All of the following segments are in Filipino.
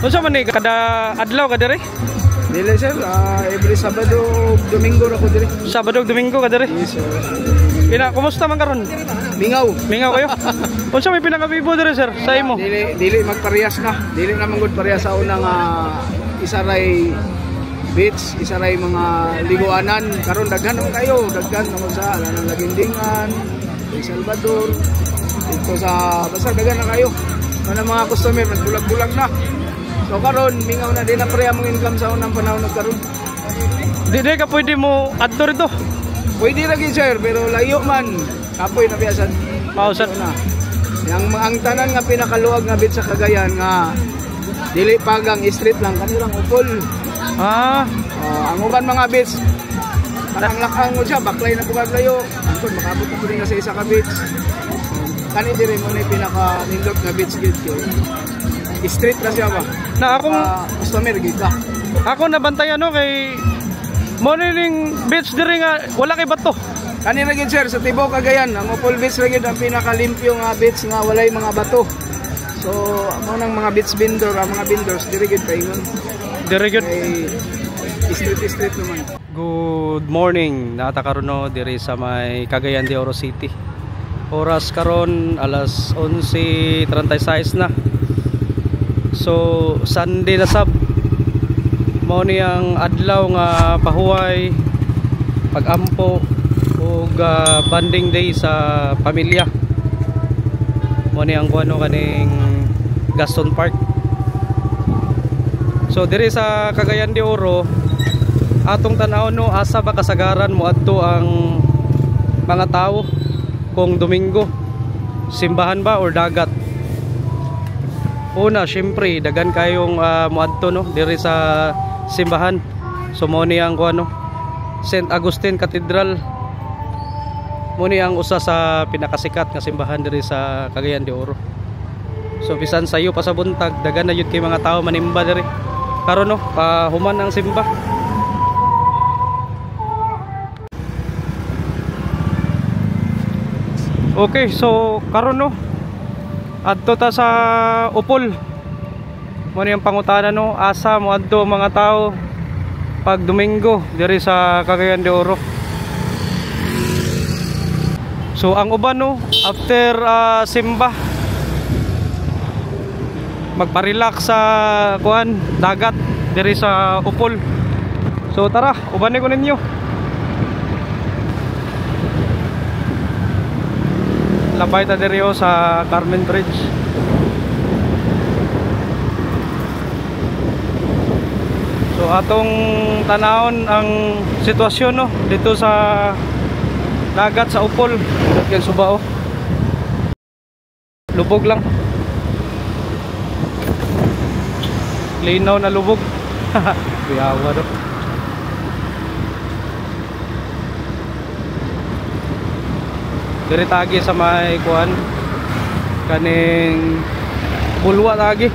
Unsa man ni kada adlaw ka diri? Dili sir, every Sabado, Domingo ra ko diri. Sabado, Domingo ka diri? Yes sir. Kumusta man karon? Mingaw. Mingaw kayo? Unsa may pinakabibo diri sir sa imo? Dili magparehas na. Dili na manggod parehas sa unang isa ray beach, isa ray mga liguanan. Karon daghan naman kayo, daghan naman sa Lanang Lagindingan, El Salvador. Dito sa basta daghan na kayo. Kana mga customer nagbulag-bulag na. So karon mingaw na din na pareha mong income sa unang panahon karon. Di ka pwede mo adto rito? Pwede lagi sir, pero layo man. Kapoy na biyasan. Pausan na. Ang tanan nga pinakaluwag nga bit sa Cagayan nga dili pagang street lang kanilang upol. Ang uban mga bits parang lakang mo siya, baklay na pugad layo. Angkod makabot ko din sa isa ka bits. Kani dire mo ni pinaka nindot nga bits gid ko. Street na siya ba? Na akong customer gid ka. Ako nabantayan kay morning beach diri nga wala kay bato. Kani ra gid sir sa tibuok Cagayan, ang Upol Beach ra gid ang pinakalimpyo nga beach nga walay mga bato. So amo nang mga beach vendor, ang mga vendors diri gid paingon. Diri gid street naman. Good morning. Nata karon no diri sa may Cagayan de Oro City. Oras karon alas 11:36 na. So Sunday na sab. Mao ni ang adlaw nga pahuway, pagampo ug bonding day sa pamilya. Mao ni ang kuno kaning Gaston Park. So diri sa Cagayan de Oro atong tan-awon no asa ba kasagaran mo adto ang mga tao kung Domingo, simbahan ba or dagat? Una syempre dagan kayong moadto no diri sa simbahan. So mo ni ang kuno St. Agustin Cathedral, mo ni ang usa sa pinakasikat nga simbahan diri sa Cagayan de Oro. So bisan sayo pa sa buntag dagan na yun kay mga tao manimba diri karon no pahuman ang simba. Okay, so karon no adto ta sa Upol. Mo ni ang pangutana no asa mo adto mga tao pag Domingo diri sa Cagayan de Oro. So ang uban no after simba magpa-relax sa kuan dagat diri sa Upol. So tara, uban ko ninyo. Labay ta diri sa Carmen Bridge. So atong tanawon ang sitwasyon no dito sa dagat sa Upol. Yang suba oh. Lubog lang. Linaw na lubog. Biyawa do. Diri tagi sa may kuan kaning bulwa tagi.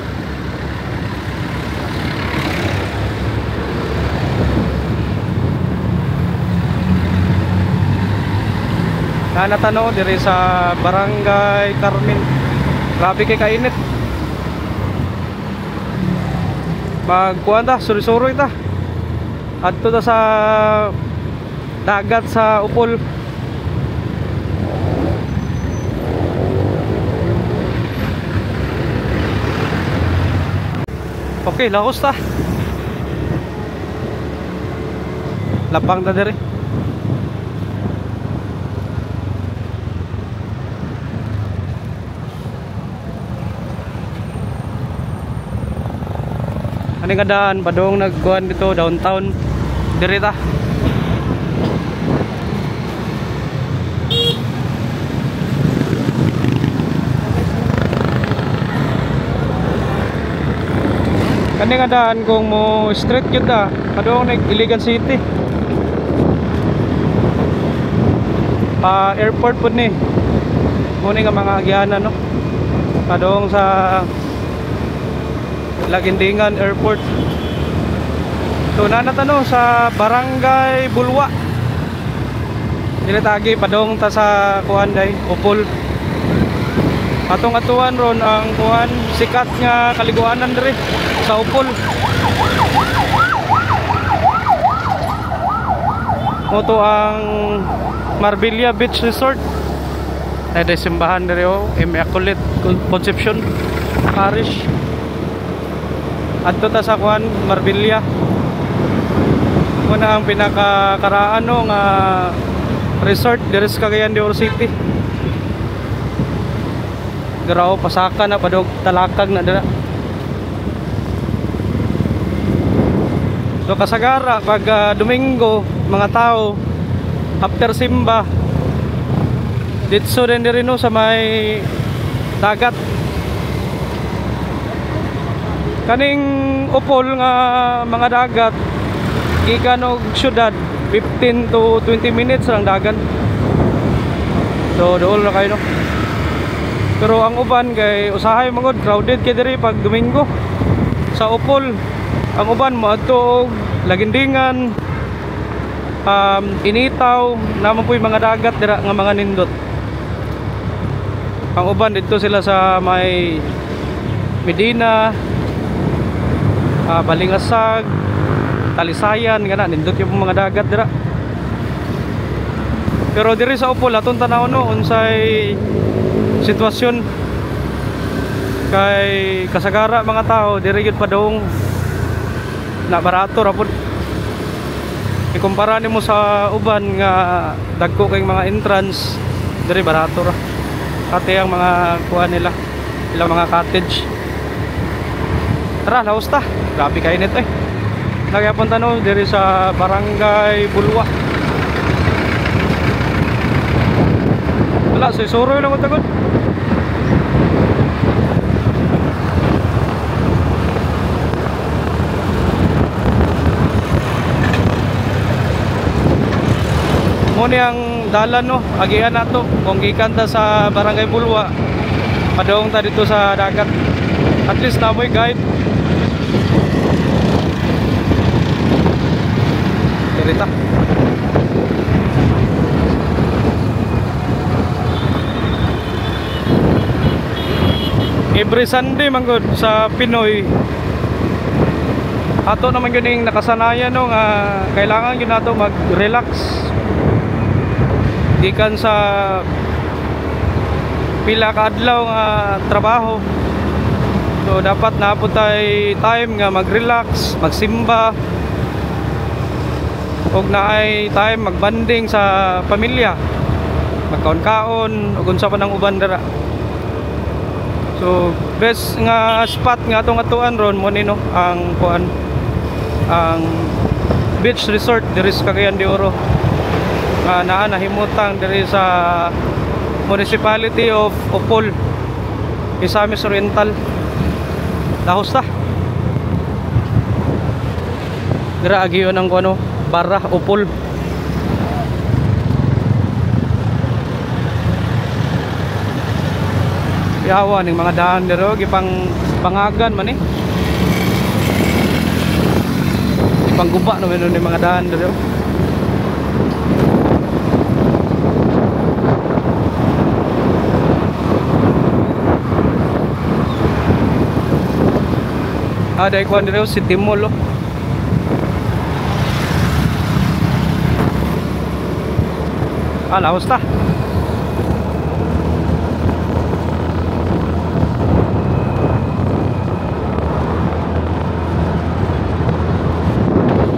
Natanaw diri sa Barangay Carmen. Grabe kay kainit. Magkuan ta, suri-suri ta. Adto ta sa dagat sa Upol. Okay, lahos ta. Lapang ta diri. Ani nga daan padung nagkuhan dito downtown diri ta. Kani nga daan kung mo street yun ta padung nag Iligan City. Airport pud ni. Muni nga mga agyanan no. Padung sa Lagindingan Airport. So nanatano sa Barangay Bulwa. Dili tagi padong ta sa kuan day Upol. Atong atuan ron ang kuan sikat nga kaliguanan diri sa Upol. Moto ang Marbella Beach Resort. Ay simbahan diri Immaculate Conception Parish. Adto ta sa kuan Marbella. Muna ang pinakakaraan nga resort diri sa Cagayan de Oro City. Graw pasaka na padog talakag na dira. So kasagara pag Domingo mga tao after simba ditso din diri no sa may dagat. Kaning Upol nga mga dagat gikan og syudad 15 to 20 minutes lang dagan. So dool na kayo no. Pero ang uban kay usahay mangod crowded kay diri pag Domingo sa Upol. Ang uban moadto og Lagindingan, Initaw, naman po yung mga dagat dira nga mga nindot. Ang uban dito sila sa may Medina, Balingasag, Talisayan, gana nindot yung mga dagat dira. Pero diri sa Upol aton tanaw no unsay sitwasyon kay kasagara mga tao diri gyud padung na barato ra pud. Ikumpara nimo sa uban nga dagko kay mga entrance diri barato ra. Pati ang mga kuha nila ilang mga cottage. Tara laos ta. Grabe kay init Nagyapon tanaw diri sa Barangay Bulwa. Wala suroy lang utagod. Muni ang dalan no, agian nato kung gikan ta sa Barangay Bulwa. Padong ta dito sa dagat. At least namoy guide. Dirita. Every Sunday manggod sa Pinoy ato naman yun yung nakasanayan no nga kailangan yun nato mag-relax gikan sa pila ka adlaw nga trabaho. So dapat naapod tay time nga mag-relax, magsimba ug naay time magbanding sa pamilya, magkaon-kaon ug unsa pa nang uban dira. So best nga spot nga atong atuan ron mo ni no ang kuan ang beach resort diri sa Cagayan de Oro nga naa nahimutang diri sa municipality of Upol, Misamis Oriental. Dahos ta dira agiyon ang kuno Barra Upol. Yawa ning mga daan dero gipang bangagan man gipang guba no menon ni mga daan dero. Ada ikuan dero si Timol laos ta.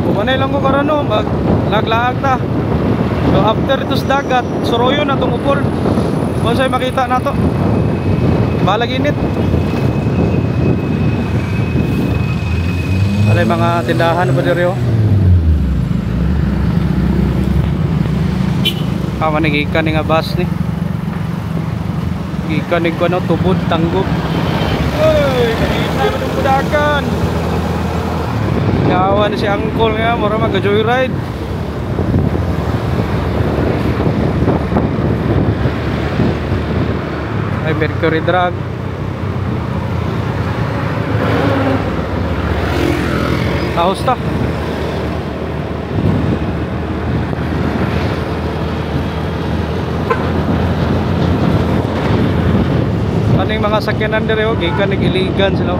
Kumanay lang ko karano maglaglaag ta. So after itos dagat suroyo na tong Upol. Unsay makita nato balag init. Alay mga tindahan pa diri manigikan ni nga bus ni gikan ni kuno tubod tanggop. Oy kanina man ang budakan. Yawa na si Angkol nga mura mag-joyride. Ay Mercury drug. Ahos ta. mga sakyanan dire oh, gikan nag-iligan sila.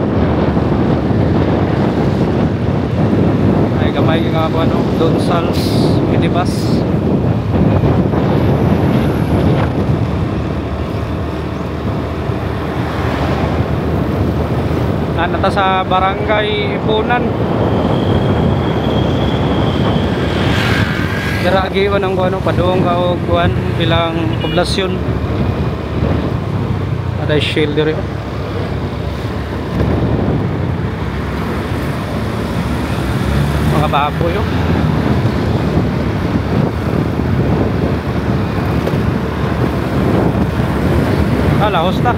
Ay gamay nga ako ano, Donsals minibus. Nata sa barangay Ipunan. Dira giwan ang kuno padung ka og kuan bilang poblasyon. Ada shield dire. Mga baboy yo. Lahos na.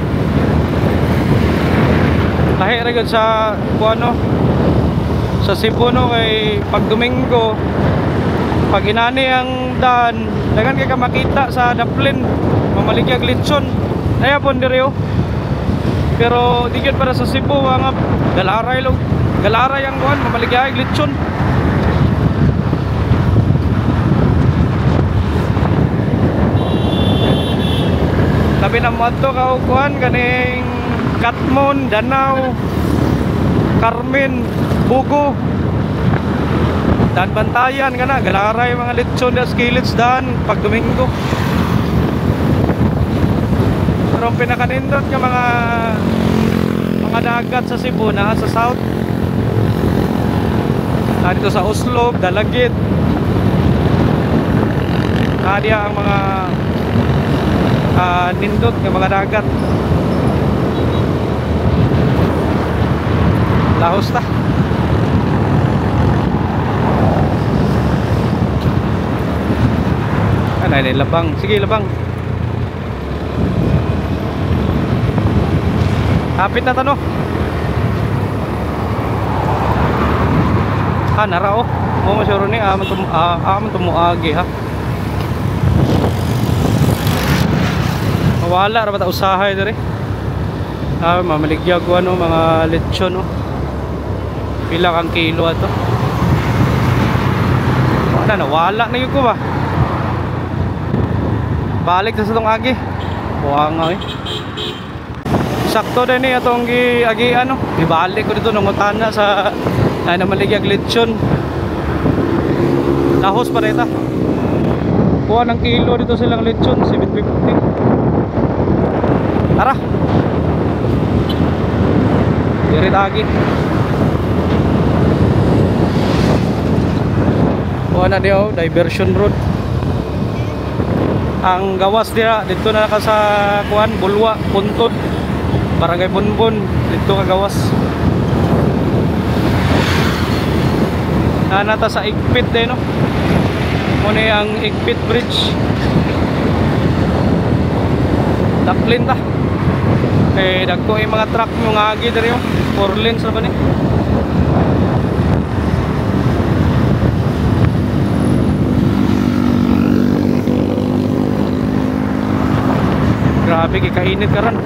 Lahi ra gyud sa kuano sa Cebu no kay pag Domingo pag inani ang daan dagan kay ka makita sa Daplin mamaligya litson ay pon diri oh. Pero di gyud para sa Cebu nga galaray ang kuan mamaligya litson. Labi na mo ato ka og kuan kaning Katmon, Danau, Carmen, Bugo, dan Bantayan ka na, galaray mga litson na skillets daan pag Domingo. Pero ang pinakanindot nga mga dagat sa Cebu na sa south. Dito sa Oslo, Dalagit. Diya ang mga nindot nga mga dagat. Lahos ta. Anay labang. Sige labang. Hapit na tano. Narao. Mo masyuro ni aman tumuagi ha. Mawala ra ba ta usahay dire. Mamaligya ko ano mga lechon no. Pila kang kilo ato. Nawala na yun ko ba. Balik sa itong agi. Buwang eh. Sakto din eh itong agi ano. Ibalik ko dito ng utana sa namaligyag lechon. Lahos pa rin ita. Kuha ng kilo dito silang lechon 750. Tara. Dirit agi. Na diyo, diversion road. Ang gawas dira dito na ka sa kuan Bulwa, Puntod, Barangay Bunbon, dito ka gawas. Nata sa Igpit din no. Muna ang Igpit Bridge. Daplin ta. Eh dagko yung mga truck yung agi diri yo. 4 lanes na ba ni? Grabe kikainit karon.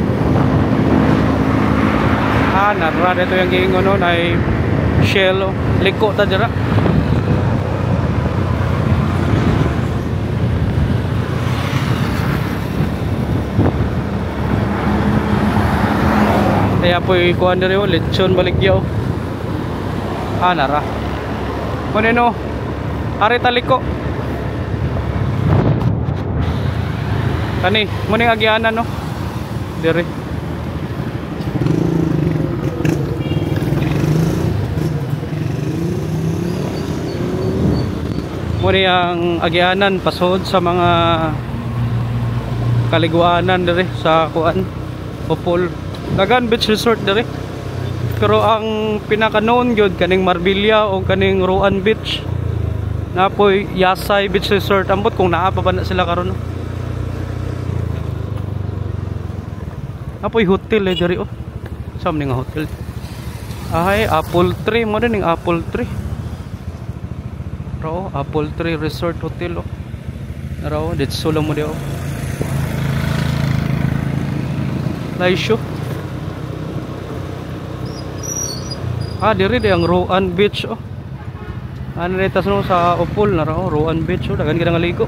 Narad ito yung giingon no ay shell liko ta dira. Kaya po ikuan diri oh lechon baligya oh. Nara. Kuno no. Ari taliko. Kani, muning agyanan no. Dire. Muni ang agyanan pasod sa mga kaliguanan dire sa kuan Opol. Dagan beach resort dire. Pero ang pinaka-known gyud kaning Marbella o kaning Roan Beach. Napoy Yasay Beach Resort ambot kung naa pa ba na sila karon no. Apoy hotel eh dari oh. Saan nga hotel? Ay, Apple Tree mo din yung Apple Tree. Rao, Apple Tree Resort Hotel oh. Rao, dito solo mo di oh. Laisyo. Diri di ang Roan Beach oh. Ano nito sa Opol na rao, Roan Beach oh, dagan kita ngaligo.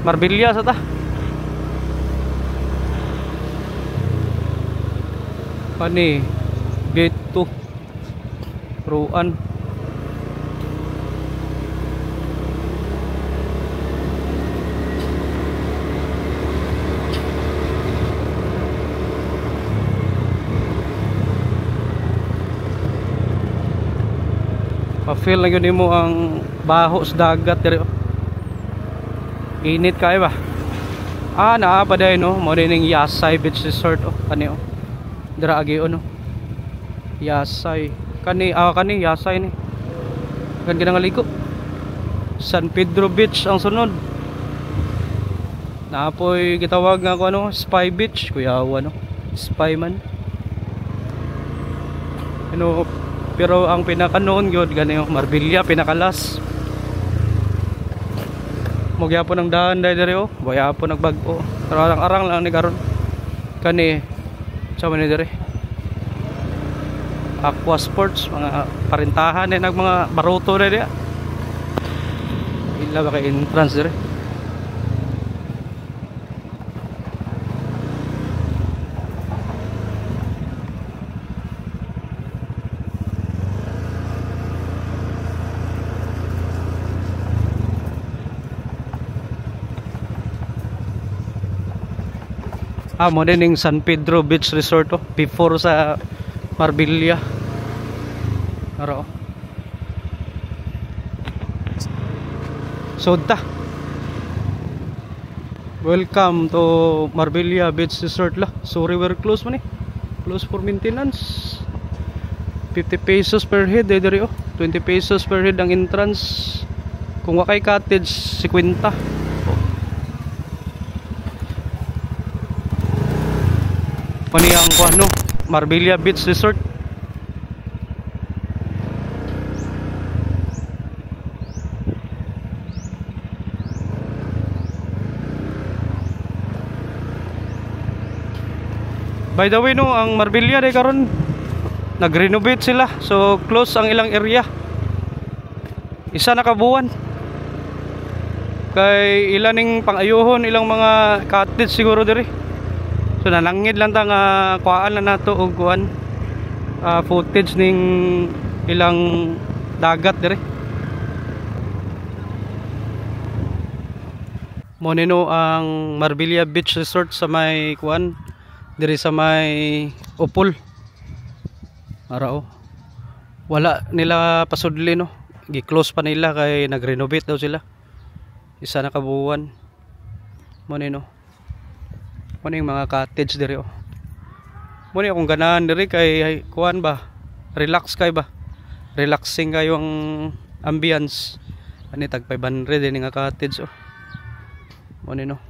Marbella sa ta. Pani gate 2 Ruan. Pa-feel lang yun mo ang baho sa dagat diri. Init kay ba? Naa pa dai no, mo ning Yasay Beach Resort kani dira agi no. Yasay. Kani Yasay ni. Kan ginangaligo. San Pedro Beach ang sunod. Naapoy gitawag nga ko Spy Beach, kuyawa no. Spy man. Pero ang pinaka noon gyud gani Marbella pinakalas. Magyapon ang daan diri bayapon nagbag-o. Arang lang ni karon. Kani sa man diri. Aqua Sports, mga parintahan nag mga baruto diri. Ila ba kay entrance diri. Mo din yung San Pedro Beach Resort before sa Marbella. Aro. Sodta. Welcome to Marbella Beach Resort lah. Sorry we're closed man Closed for maintenance. 50 pesos per head diri 20 pesos per head ang entrance. Kung wakay cottage 50. Paniyang kuano Marbella Beach Resort. By the way no, ang Marbella day karon nag-renovate sila. So close ang ilang area. Isa na kabuwan. Kay ilaning pang-ayuhon ilang mga cottage siguro diri. So nalangid lang ta nga kuhaan na nato og kuan footage ning ilang dagat dire. Monino ang Marbella Beach Resort sa may kuan dire sa may Upol. Arao. Wala nila pasudli no. Gi-close pa nila kay nag-renovate daw sila. Isa na kabuwan. Monino. Muna yung mga cottage diri muna akong ganahan diri kay kuan ba, relax kay ba, relaxing kayo ang ambience. Ani tag 500 din nga cottage muna no,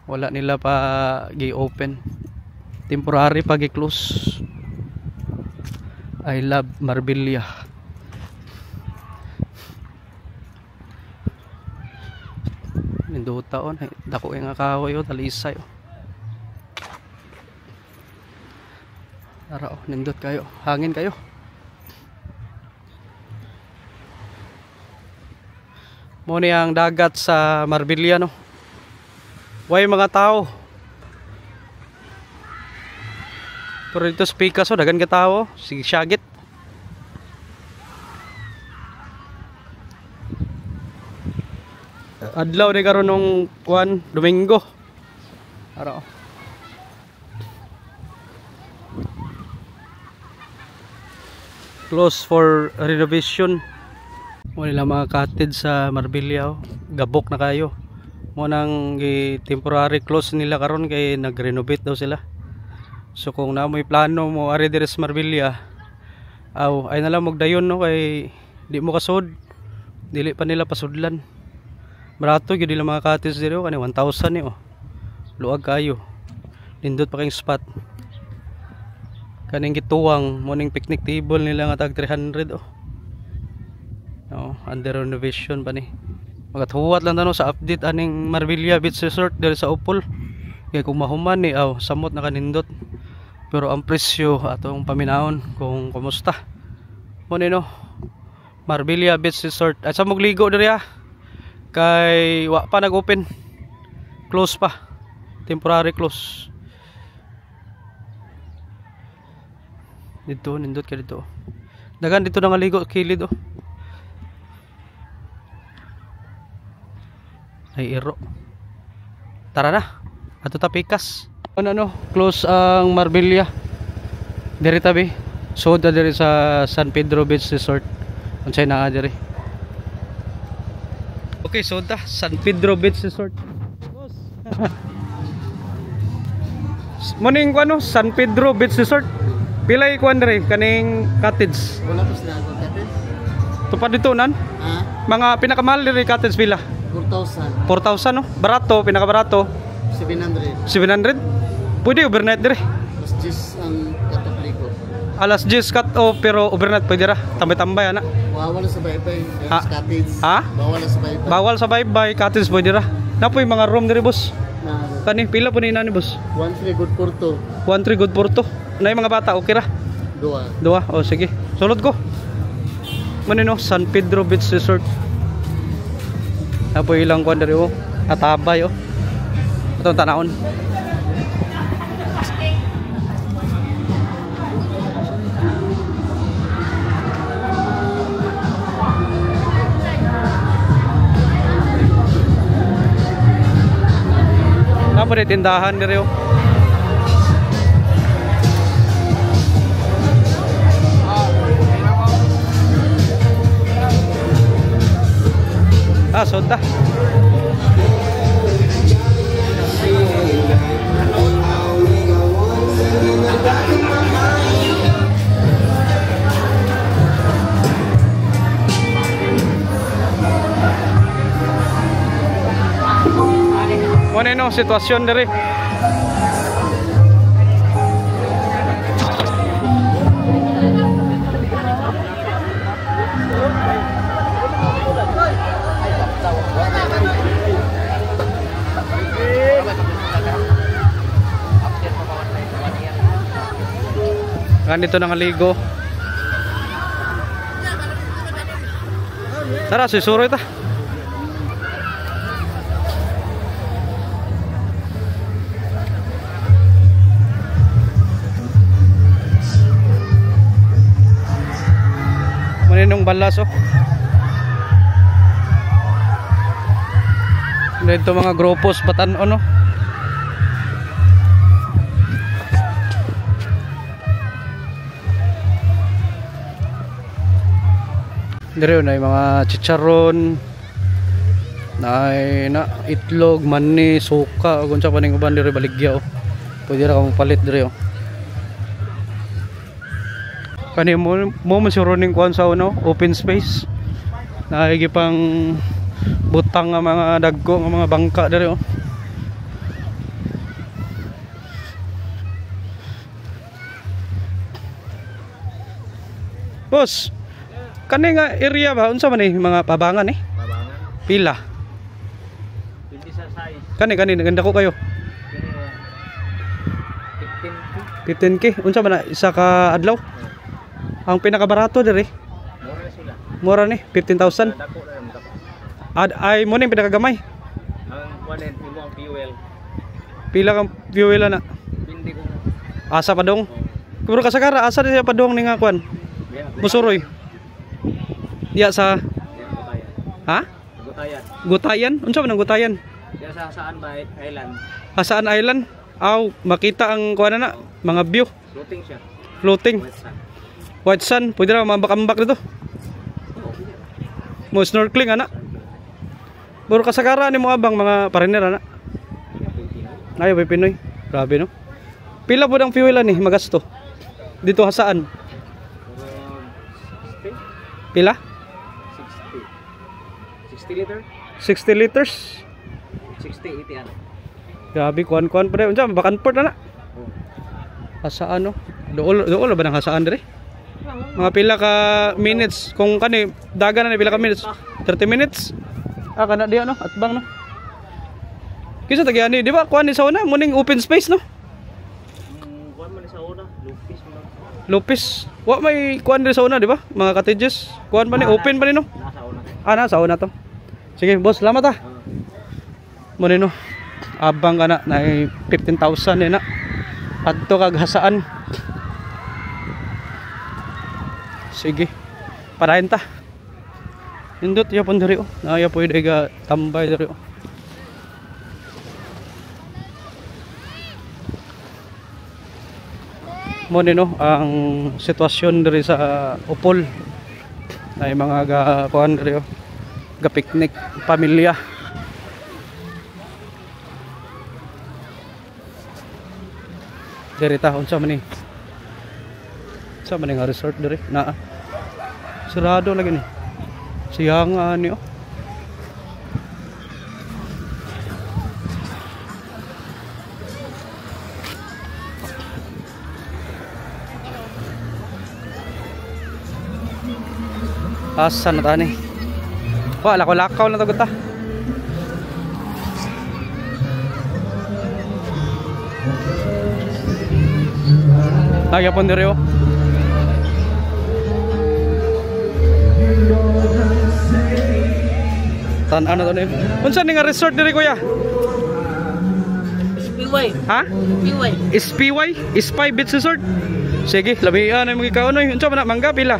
wala nila pa gi-open, temporary pa gi-close. I love Marbella. Ninduta dako nga kahoy talisay Ara nindot kayo, hangin kayo. Mo ni ang dagat sa Marbella no. Way mga tao. Pero dito sa Picasso dagan ka tao, sige syagit. Adlaw ni karon nung kuan Domingo. Ara. Close for renovation. Mo nila mga cottage sa Marbella gabok na kayo. Mo nang temporary close nila karon kay nag-renovate daw sila. So kung na may plano mo ari diri sa Marbella, ay na lang magdayon no kay di mo kasod. Dili pa nila pasudlan. Barato gyud nila mga cottage diri kani 1,000 ni Luag kayo. Nindot pa kayong spot. Kaning gituwang morning picnic table nila nga tag 300 under renovation pa ni. Magatuwat lang tano sa update aning Marbella Beach Resort diri sa Upol. Kay kung mahuman ni samot na kanindot. Pero ang presyo atong paminahon kung kumusta. Mo ni no. Marbella Beach Resort. Ay sa mogligo diri kay wa pa nag-open. Close pa. Temporary close. Dito, nindot ka dito. Dagan dito nangaligo kilid oh. Ay iro. Tara na. Ato ta pikas. Ano close ang Marbella. Diri tabi. So diri sa San Pedro Beach Resort. Unsay naa diri. Okay, so San Pedro Beach Resort. Morning ko ano, San Pedro Beach Resort. Pilay ko andre kaning cottage. Wala pa sila ang cottage? Tupad dito nan? Mga pinakamahal diri cottage pila? 4,000. 4,000 no? Barato, pinakabarato 700. 700. Pwede overnight dire. Mas 10 ang katapliko. Alas 10 cut off pero overnight pwede ra. Tambay-tambay ana. Bawal sa baybay. Ha? Cottage. Ha? Bawal sa baybay. Bawal sa bye-bye cottage pwede ra. Napoy mga room dire boss. Na Kani pila po ni nani boss? 1-3 good porto. 1-3 good porto. Nay mga bata okay ra. 2. Dua. O sige. Sulod ko. Manino San Pedro Beach Resort. Apo ilang kuan diri oh. Atabay oh. Atong tanawon. Napa di tindahan diri oh. Sonda. Ano sitwasyon diri? Ganito nang aligo. Tara, susuro ita. Maninong balas oh. Dito mga grupos batan ano. Dire na mga chicharon, na itlog, mani, suka, kung sa paning uban dire baligya oh. Pwede ra kang palit dire oh. Kani mo masuroning kuan sa uno, open space. Naigi pang butang nga mga dagko nga mga bangka dire oh. Boss, kani nga area ba unsa man ni mga pabangan eh? Pabangan. Pila? Hindi sa size. Kani ganda ko kayo. 15k. Unsa man na isa ka adlaw? Ang pinakabarato dire. Mura sila. Mura ni 15,000. Dako na lang dako. Ay mo ni pinakagamay. Ang kuanen imo ang fuel. Pila kang fuel na? Bindi ko. Asa pa dong? Puro kasagara asa siya pa dong ni nga kwan? Musuroy. Diya sa Gutayan. ha? Gutayan. Gutayan? Unsa man ang Gutayan? Diya sa saan ba island? Saan island? Aw, makita ang kuan na mga view. Floating siya. Floating. West sand. White sand, pwede na mambak-ambak dito. Mo snorkeling ana. Puro kasagara ni mo abang mga pariner ana. Ay, may Pinoy. Grabe no. Pila po ang fuel ani magasto? Dito saan? Pila? 60 liter? 60 liters. 60, 80 ano. Grabe, kuan-kuan pa rin. Unsa, bakan port na. Hasaan no? Dool ba ng hasaan dire? Mga pila ka minutes. Kung kani, daga na pila ka minutes. 30 minutes. Kana diya no? Atbang no? Kisa tagyani, di ba? Kuan ni sa una, muning open space no? Kuan man sa una, Lupis man. Lopez. Wa may kuan dire sa una, di ba? Mga cottages. Kuan pa ni, open pa ni no? Nasa una. Nasa una to. Sige, boss, salamat ah. Muna no. Abang ka na, na 15,000 na. Adto kag hasaan. Sige. Parahin ta. Indot ya pun diri oh. Naya pwede ga tambay diri oh. Mo no ang sitwasyon diri sa Upol. Ay mga ga kuan diri oh. Ga picnic pamilya. Diri ta unsa man ni? Sa man nga resort diri? Naa. Sarado lagi ni. Siyangan ni oh. Asa na tani? Wala ko lakaw na to ta. Nagyapon diri oh. Tan-an na to ni. Unsa ni nga resort diri kuya? SPY. Ha? SPY. SPY? Spy Beach Resort. Sige, labihan ay mga ikaw noy. Unsa man na mangga pila?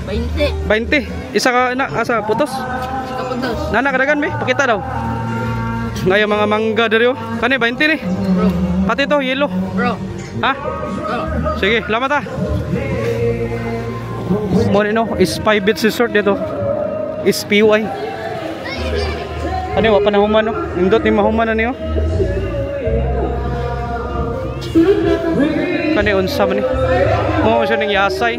20. 20. Isa ka na asa putos. Kapuntos. Nana kadagan be, pakita daw. Ngayon mga mangga diri oh. Kani 20 ni. Bro. Pati to yellow. Bro. Ha? Bro. Sige, salamat ah. Mo no, Spy Beach Resort dito. SPY. Ano wa panahuman no? Indot ni mahuman na niyo. Kani unsa man ni? Mo siya ning yasay.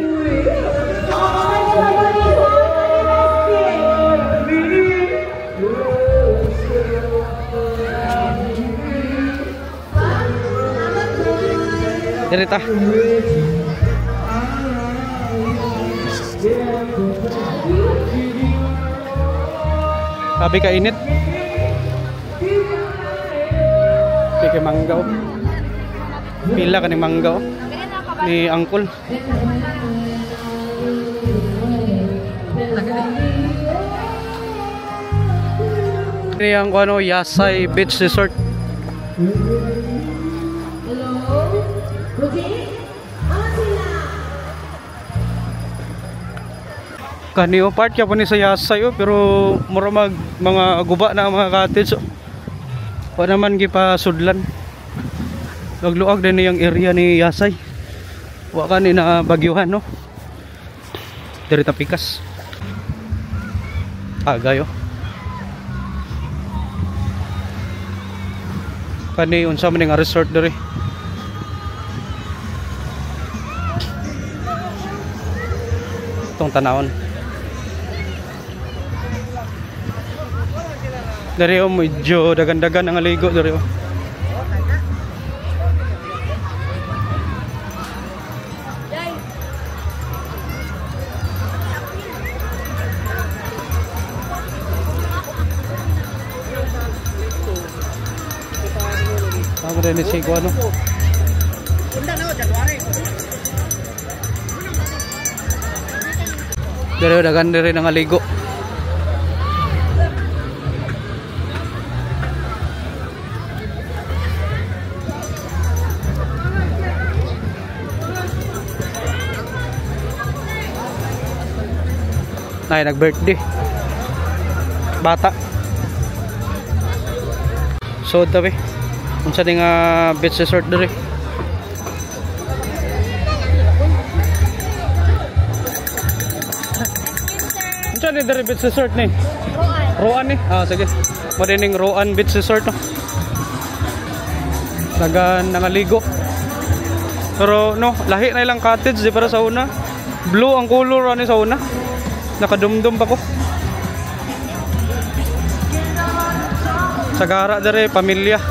Dirita. Sabi ka init. Sige mangga oh. Pila ka ni mangga oh. Ni angkol. Ini yang ano Yasay Beach Resort. Kaniyo part kaya po ni sa Yasay oh, pero mura mga guba na ang mga cottage oh. Pa naman gipasudlan. Lugluag din yung area ni Yasay. Wa ka ni na bagyuhan no. Diri ta pikas. Agayo. Kani unsa man nga resort diri. Tong tanawon. Dari oh medyo dagan-dagan ang aligo dari oh. Tama rin si Guano. Dari dagan dari ang aligo. Nay nag-birthday. Bata. So tabi. Unsa ning beach resort diri? Unsa ni diri beach resort ni? Roan ni. Ah sige. Mo dining Roan Beach Resort no. Dagan nangaligo. Pero no, lahi na ilang cottage di para sa una. Blue ang color ani sa una. Nakadumdum pa ko. Sagara dere pamilya.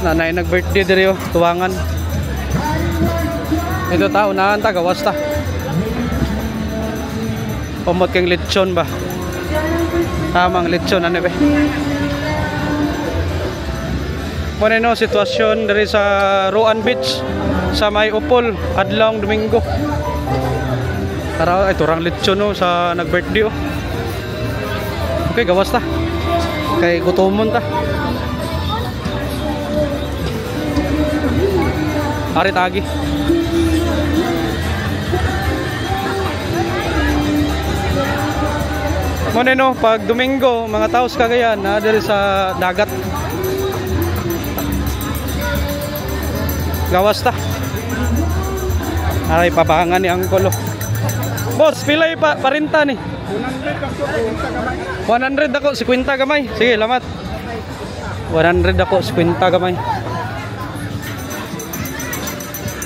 Nanay nag-birthday dere oh, tuwangan. Ito ta unahan ta gawas ta. Pamot kang lechon ba? Tamang lechon ano ba? Muna no sitwasyon dere sa Roan Beach sa may Upol adlawng Domingo. Tara, ito rang lechon no sa nag-birthday oh. Okay, gawas ta. Kay gutomon ta. Ari tagi. Muna no, pag Domingo, mga taos Cagayan na diri sa dagat. Gawas ta. Ay pabangan ni Angkolo. Boss, pilay pa parinta ni. 100 ako, 50 gamay. Sige, lamat. 100 ako, 50 gamay.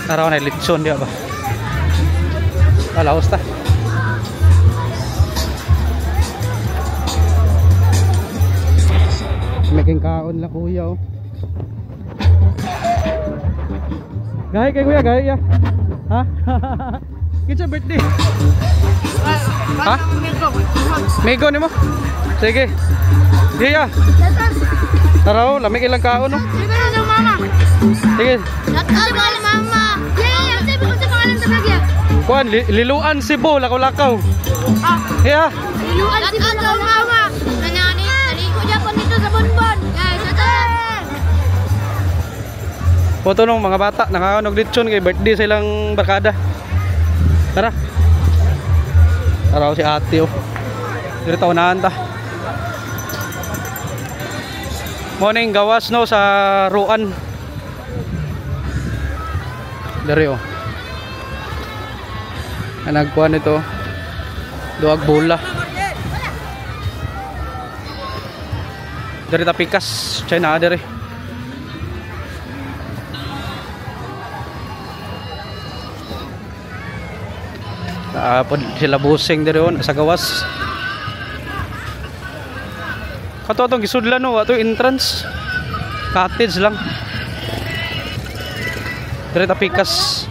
Taraw na litson dia ba? Alaos ta. Making kaon lang kuya oh. Gaya kay kuya, gaya. Ha? Kitsa birthday. Ha? Mego ni mo? Sige. Gaya. Taraw, lamig ilang kaon no. Sige na mama. Sige. Natay mo na mama. Yeah, sabi ko sa pangalan sa bagya. Kuan, liluan Cebu, lakaw-lakaw. Ah, Yeah. liluan si Bato mama. Nanani, naligo Japon dito sa bonbon. Guys, natay. Foto nung mga bata, nakakanog litson kay birthday sa ilang barkada. Tara. Tara si ate oh. Dito taunahan ta. Morning gawas no sa Ruan. Dari oh. Nagkuhan ito. Duag bola. Dari tapikas, China dari. Sila busing dari on sa gawas. Kato atong gisudlan no, ato entrance. Cottage lang. Dari tapikas.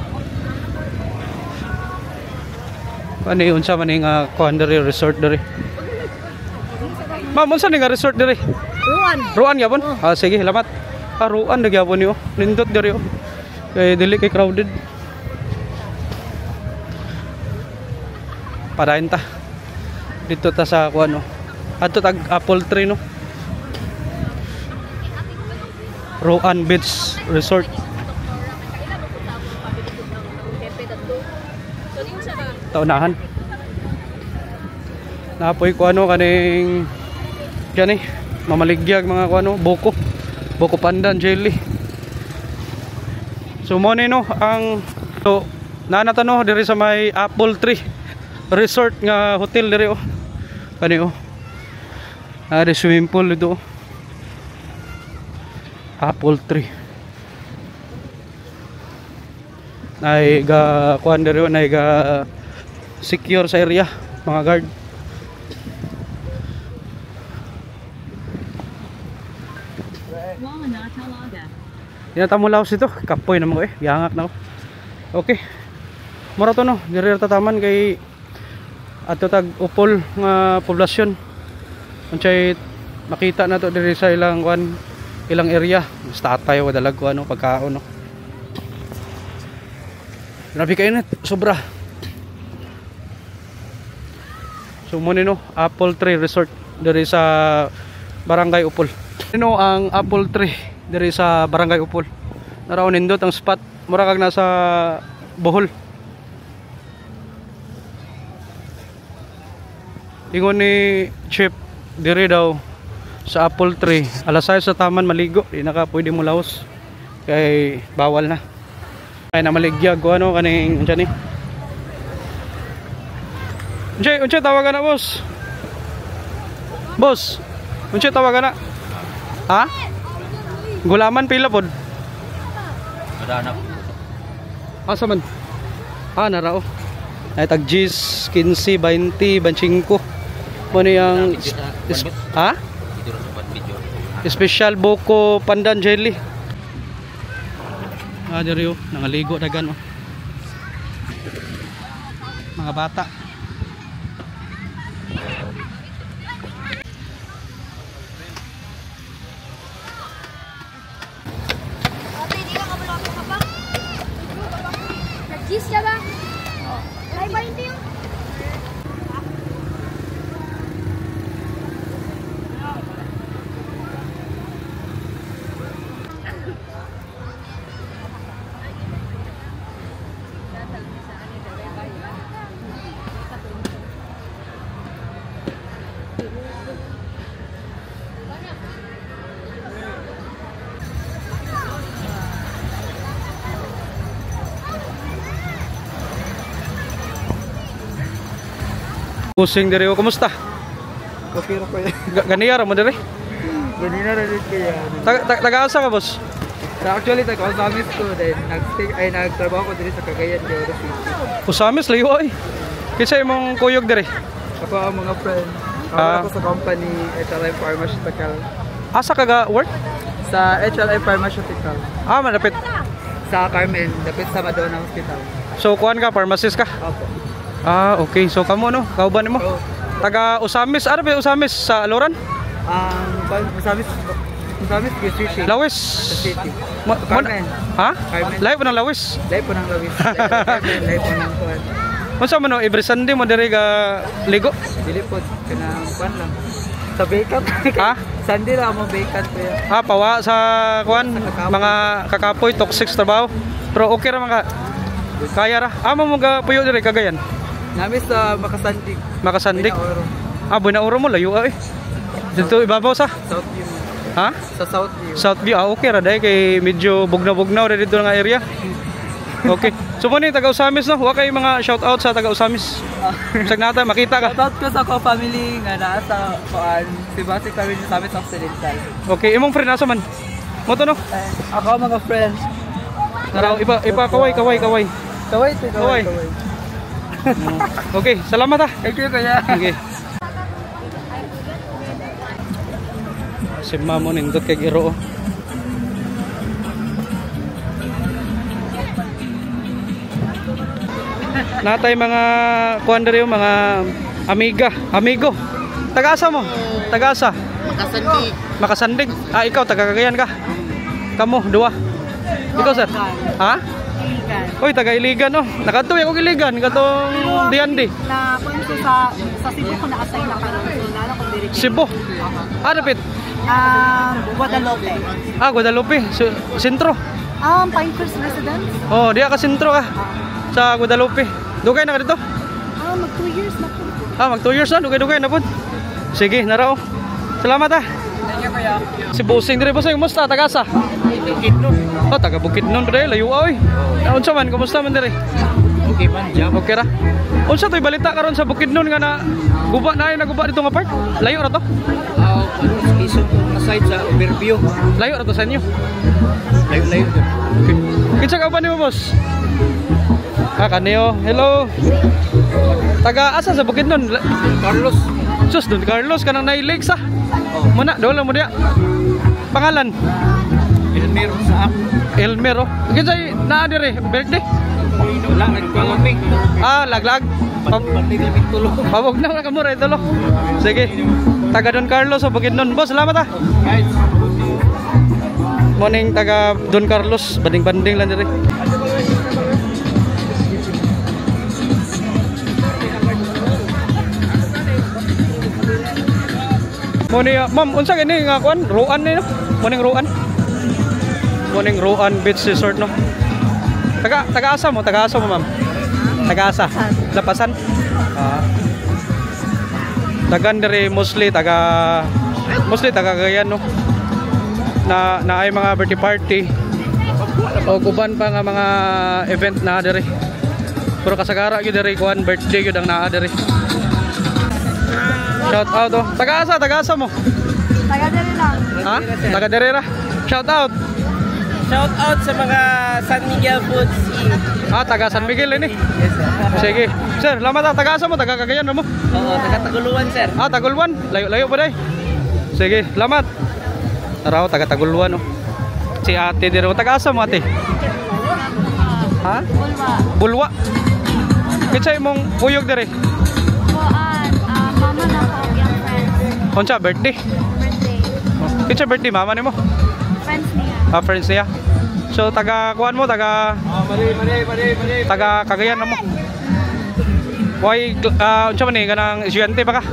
Ano yun sa maning kuhan dari resort dari. Ma'am, unsa ni nga resort dari? Ruan. Ruan gyapon? Ah sige, salamat. Ah Ruan na gyapon yo. Nindot dari oh. Kay dili kay crowded. Padayon ta. Dito ta sa kuan no. Adto tag apple tree no. Ruan Beach Resort. Taunahan. Napoy ko ano kaning yan eh, mamaligyag mga ko ano, buko pandan jelly. So mo ni no ang so nanatano diri sa may Apple Tree Resort nga hotel diri oh. Kani oh. Ada swimming pool dito. Apple Tree. Nay ga kuan diri oh, nay ga secure sa area mga guard. Yan tamulaos ito, kapoy naman ko eh, yangak na ko. Okay. Mura to no, diri tataman kay ato tag upol nga poblasyon. Unsay makita na to diri sa ilang kuan, ilang area. Basta tayo wadalag ko ano pagkaon no. Grabe kainit, sobra. So mo no, Apple Tree Resort diri sa Barangay Upol. Ano ang Apple Tree diri sa Barangay Upol? Naraw nindot ang spot, mura kag nasa Bohol. Ingon ni Chip diri daw sa Apple Tree, alas 6 sa taman maligo, di na ka pwede mo laos. Kay bawal na. Kay na maligyag ko ano kaning unsa ni? Unsa tawagan na boss? Boss, unsa tawagan na? Ha? Gulaman pila pod? Ada anak. Asa man? Ah, narao. Ay tag G's 15, 20, 25. Mo ni ang ha? Itu sa video. Special buko pandan jelly. Ah, diri oh, nangaligo dagan oh. Mga bata. Nag-kiss ka ba? Ay, ba hindi yun? Pusing diri, kumusta? Kapiro ko yan. Ganiyara mo diri? Ganina rin kaya. Taga-asa ka, boss? Actually, taga-Usamis ko din. Nagtrabaho ko dito sa Cagayan de Oro City. Usamis, layo ay. Kinsa imong kuyog diri? Ako ang mga friend. Ako sa company HLM Pharmaceutical. Asa ka ga work? Sa HLM Pharmaceutical. Malapit. Sa Carmen, dapit sa Madonna Hospital. So, kuan ka, pharmacist ka? Opo. Okay. So, kamo no? Kauban mo? Oh. Taga Usamis. Ano ba Usamis? Sa Loran? Usamis City. Lawis. Sa city. Carmen. Ha? Carmen. Live ng Lawis. Live po ng Lawis. Live po ng kuwan. Unsa man no, every Sunday mo diri ga ligo? Dili po, kanang kuwan lang. Sa vacant. Ha? Sunday lang mo vacant po yan. Pawa sa kuan, mga kakapoy, toxic trabaho. Pero okay ra man ka. Kaya ra. Amo mo ga puyo diri Cagayan. Nami sa Makasandig. Makasandig. Binaoro. Bunauro mo layo ay. Dito ibabaw sa Southview. Ha? Sa Southview. Southview. Okay ra dai kay medyo bugnaw-bugnaw ra dito nga area. Okay. So mo ni taga Usamis no, wa kay mga shout out sa taga Usamis. Sag nata makita ka. Shoutout ko sa ko family nga naa sa kuan si Basi kami sa Summit Occidental. Okay, imong friend asa man? Mo to no? Ako mga friends. Tara, ipa kaway. Kaway. Okay, salamat ha. Thank you kaya. Okay. Si Mamo nindot kay Giro. Natay mga kuan diri mga amigo. Taga-asa mo? Taga-asa? Makasandig. Ikaw taga Cagayan ka. Kamo duwa. Ikaw sir? Ha? Oy, taga Iligan no. Nakadto ako Iligan katong Diandi. Na kung sa Cebu ko na-assign na karon. So nana ko diri. Cebu. Dapit. Guadalupe. Guadalupe. Sentro. Pinecrest Residence. Oh, diya ka sentro ka. Sa Guadalupe. Dugay na ka dito? Mag 2 years na po. Mag 2 years na, dugay na po. Sige, narao. Salamat ha. Thank you kaya. Si Busing dire, Busing, kumusta? Tagasa? Bukidnon. Taga Bukidnon pa rin, layo ay. Unsa man, kumusta man dire? Okay man, jam. Okay ra. Unsa to'y balita karon sa Bukidnon nga na guba na ay naguba dito nga part? Layo ra to? Isog ko na side sa Overview. Layo ra to sa inyo? Layo. Okay. Kinsa ka ba nimo, boss? Kaniyo. Hello. Taga asa sa Bukidnon? Carlos. Sus, Don Carlos kanang nailig sa. Muna, dola mo diya. Pangalan? Elmer sa ako. Elmer oh. Kinsay naa dire birthday? Wala, nagpangaping. Laglag. Pandig lang tulo. Pawag na ka mo ray tulo. Sige. Taga Don Carlos sa Bukidnon. Boss, salamat ha. Guys. Morning taga Don Carlos, banding-banding lang dire. Morning, ma'am, unsa gani nga kuan? Ruan ni no? Morning Ruan Beach Resort no. Taga-asa mo, ma'am. Taga-asa. Lapasan. Dagan diri mostly taga Cagayan no. Na ay mga birthday party. O guban pa nga mga event na diri. Pero kasagara gyud diri kuan birthday gyud ang naa diri. Shout out oh. Taga-asa mo. Taga diri lang. Ha? Taga diri ra. Shout out. Shout out sa mga San Miguel Foods. Taga San Miguel ini. Yes, sir. Sige. Sir, lamat taga-asa mo, taga Cagayan mo. Oo, taga Taguluan, sir. Taguluan. Layo-layo pa day. Sige, lamat. Araw taga Taguluan oh. Si ate diri, taga-asa mo ate? Ha? Bulwa. Kinsa imong kuyog diri? Mama na po yung friends. Unsa birthday? Kinsa birthday mama nimo? Friends niya. Friends niya. So taga kuan mo, taga taga Cagayan mo. Why unsa man ni kanang estudyante ba ka?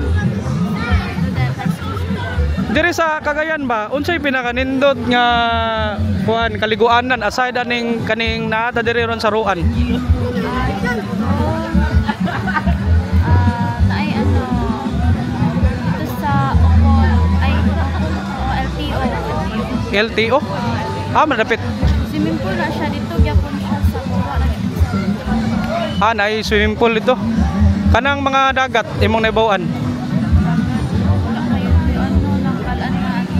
Diri sa Cagayan ba, unsay pinakanindot nga kuan kaliguanan aside aning kaning naata diri ron sa Ruan? LTO? Malapit. Swimming pool na siya dito, gyapon siya sa buwa na Naay swimming pool dito. Kanang mga dagat imong naibawaan. Wala kayo ano nakalaan na ano.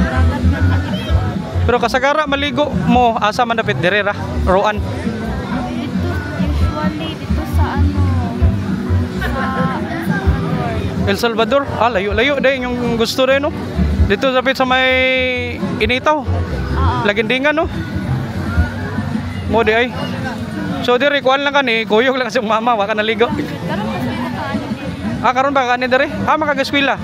Dagat na ano. Pero kasagara maligo mo asa man dapit dire ra? Roan. Dito usually dito sa ano sa El Salvador. Ah, layo din yung gusto rin no. Dito dapit sa may Initaw. Lagindingan no. Mo di ay. So dire kuan lang kani, kuyog lang sa mama wa ka naligo. karon kasi nakaano dito. Ah, karon ba kani dire? Ah, makagaskwela.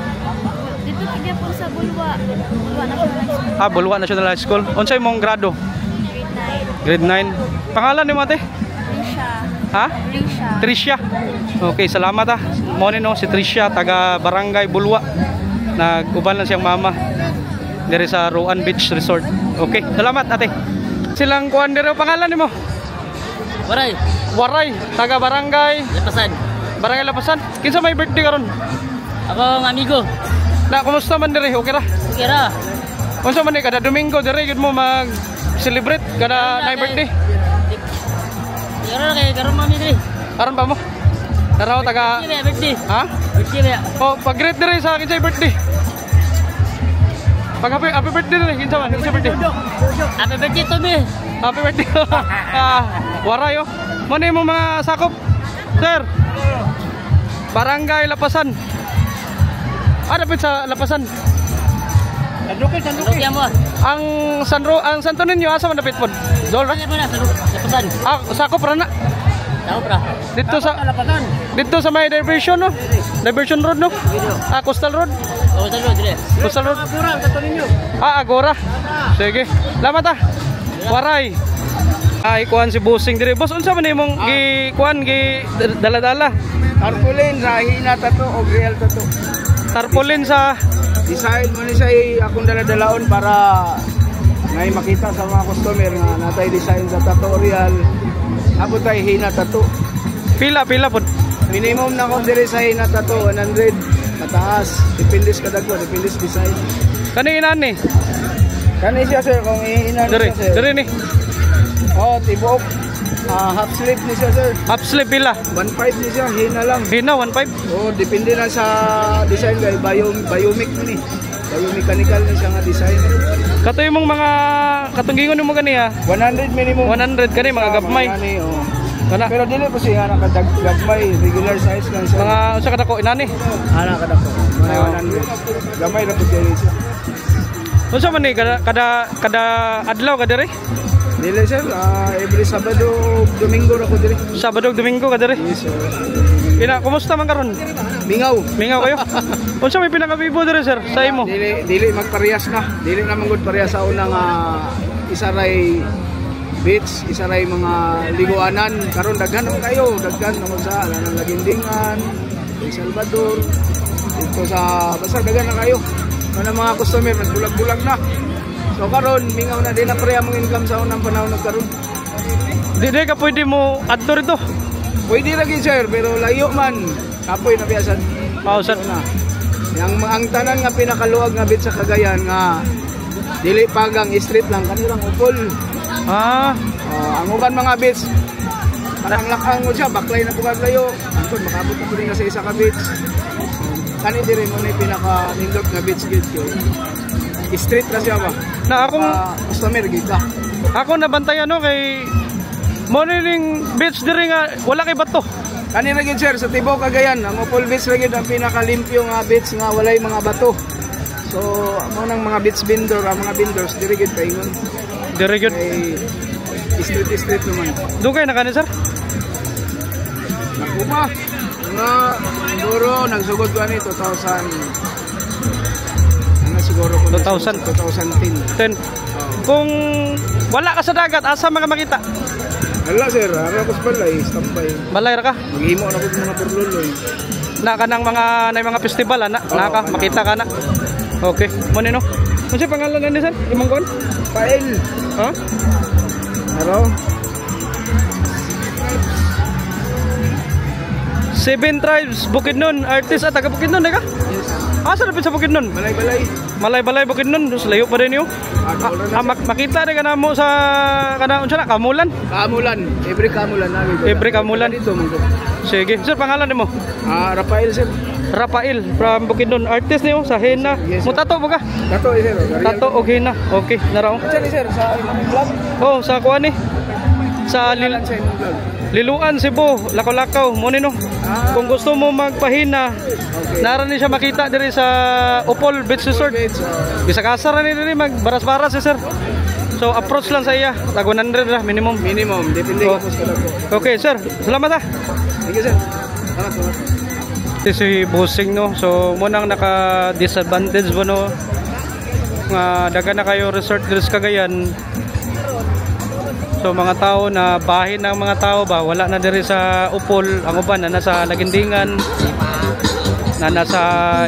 Dito kaya po sa Bulwa. Bulwa National School. Ah, Bulwa National High School. Unsay mong grado? Grade 9. Grade 9. Pangalan ni mo ate? Risha. Ha? Risha. Tricia. Okay, salamat ah. Mo ni no si Tricia taga Barangay Bulwa. Nag-uban lang siyang mama dire sa Roan Beach Resort. Okay, salamat ate. Silang kuan dire pangalan nimo? Waray, Waray, taga Barangay lapasan. Barangay Lapasan. Kinsa may birthday karon? Ako ang amigo. Na kumusta man dire? Okay ra? Kira. Unsa man ni kada Domingo dire gid mo mag celebrate kada na birthday? Kira kay karon mami diri. Aron ba mo? Taraw taga Birthday. ha? Birthday ba? Oh, pag-greet dire sa kinsay birthday. Happy birthday dire kinsa man? Kinsa birthday? Happy birthday to me. Happy birthday. Waray oh. Mo ni mo mga sakop. Sir. Barangay Lapasan. Ah, dapit sa Lapasan. Sanduki mo. Ang Santo Niño asa man dapit pod? Dol ra? Ano na lapasan? Ah, sakop ra na. Tao pra. Dito sa may diversion no? Diversion road no? Ah, Coastal Road. O sa dire. Coastal Road. Ah, Agora. Sige. Salamat ah. Waray. Ay kuan si Busing dire. Boss, unsa man imong gi kuan gi dala-dala? Tarpaulin sa hina tato o real tato. Tarpaulin sa Design mo ni sa akong dala-dalaon para ngay makita sa mga customer nga natay design sa tutorial. Abo tay hina tato. pila pod. Minimum na kung dire sa hina tato 100 kataas. Depende sa kadagko, depende sa design. Kani inani? Kani siya sir kung hina Dire, siya sir. dire ni. Oh, tibok. Half sleeve ni siya sir. Half sleeve pila. 1.5 ni siya, hina lang. Hina 1.5. Oh, depende na sa design kay biomic ni. Biomechanical ni siya nga design. Katoy mong mga katunggingon mo gani ha. 100 minimum. 100 kani mga gabmay. Oh. Kana Pero dili po siya nakadagmay, regular size lang siya. mga unsa kadako inani? Ana kada ko. Mga 100. Gamay ra po siya. Unsa man ni kada adlaw ka dire? Dili sir, every Sabado, Domingo ra ko diri. Sabado ug Domingo ka dire. Yes sir. Ina, kumusta man karon? Mingaw. Mingaw kayo? Unsa may pinakabibo dire sir sa imo? Dili magparehas na. Dili na manggod parehas sa unang isa ray beach, isa ray mga liguanan. Karon daghan naman kayo, daghan naman sa Alanang Lagindingan, El Salvador. Dito sa basta daghan na kayo. Mga mga customer nagbulag-bulag na. So karon mingaw na din na pareha mong income sa unang panahon na karon. Di ka pwede mo adto rito. Pwede lagi sir, pero layo man. Kapoy na biyasan. Pausan. Na. Ang tanan nga pinakaluwag nga bit sa Cagayan nga dili pagang street lang kanilang upol. Ah, Ang uban mga bits kanang lakang mo siya, baklay na pugad layo. Angkod makabot na pud nga sa isa ka bits. Kani diri mo ni pinaka nindot nga bits gid ko. Street na siya ba? na akong Customer gid ka. ako nabantayan no kay morning beach dire nga wala kay bato. Kani ra gid sir sa tibuok Cagayan, ang upol bits ra gid ang pinakalimpyo nga bits nga walay mga bato. So amo nang mga beach vendor, ang mga vendors diri gid paingon. Dire gyud. Ay street naman. Dugay na kani sir. Nakuma. Nga siguro nagsugod ko ani 2000. Ano siguro ko 2000. 2010. 10. Kung wala ka sa dagat, asa mga makita? Hala sir, ara ko sa balay, standby. Balay ra ka. Maghimo na ko sa mga perluloy. Na kanang mga festival ana, naka kana. makita ka na. Okay, mo ni no. Unsa pangalan ni sir? Imong kon? Pael. Ha? Aro. 7 Tribes Bukidnon, artist at taga Bukidnon ka? Yes. Asa lapit sa Bukidnon? Balay-balay. Malay-balay Bukidnon, dus layo pa din yo. Makita rin ka na mo sa kanang unsa na kamulan. Kamulan. Every kamulan na. Every kamulan. Dito mo. Sige. Sir, pangalan nimo? Rafael sir. Rafael from Bukidnon. Artist niyo sa henna. Yes, sir. Mo tato mo ka? Dato sir. Tato og henna. Okay, naraw. Sir, sir sa ilang vlog. Oh, sa kuan ni. Sa Sa ilang vlog. Liluan Cebu, Lakaw-Lakaw mo ni no. Kung gusto mo magpahina, Okay. naran ni siya makita diri sa Upol Beach Resort. Bisa kasar ni diri magbaras-baras si sir. So approach lang sa iya, tag 100 ra minimum. Minimum, depende Oh. ko sa kadako. Okay, sir. Salamat ah. Thank you sir. Salamat. Ito si Bossing no. So mo nang naka-disadvantage mo no. Nga daga na kayo resort diri sa Cagayan. So mga tao na bahin ng mga tao ba wala na diri sa Upol, ang uban na nasa Lagindingan, na nasa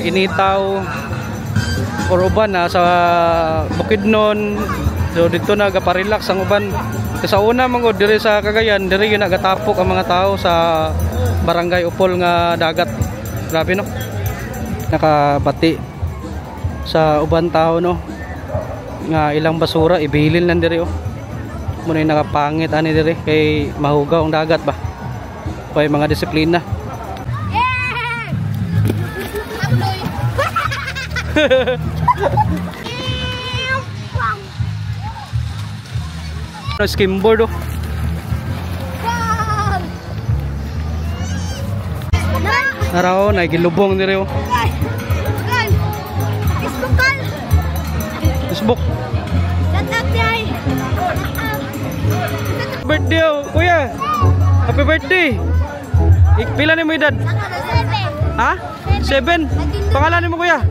Initaw, or uban na sa Bukidnon. So dito na gaparelax ang uban. Sa una mangod diri sa Cagayan, diri yun nagatapok ang mga tao sa barangay Upol nga dagat. Grabe no. Nakabati sa uban tao no. Nga ilang basura ibilin lang diri oh. Muna yung nakapangit ani diri kay mahugaw ang dagat ba. Kay mga disiplina. Skimboard oh. Naraw na gilubong diri oh. Facebook. Birthday oh, kuya. Happy birthday. Pila ni mo edad? Ha? 7. Pangalan mo kuya?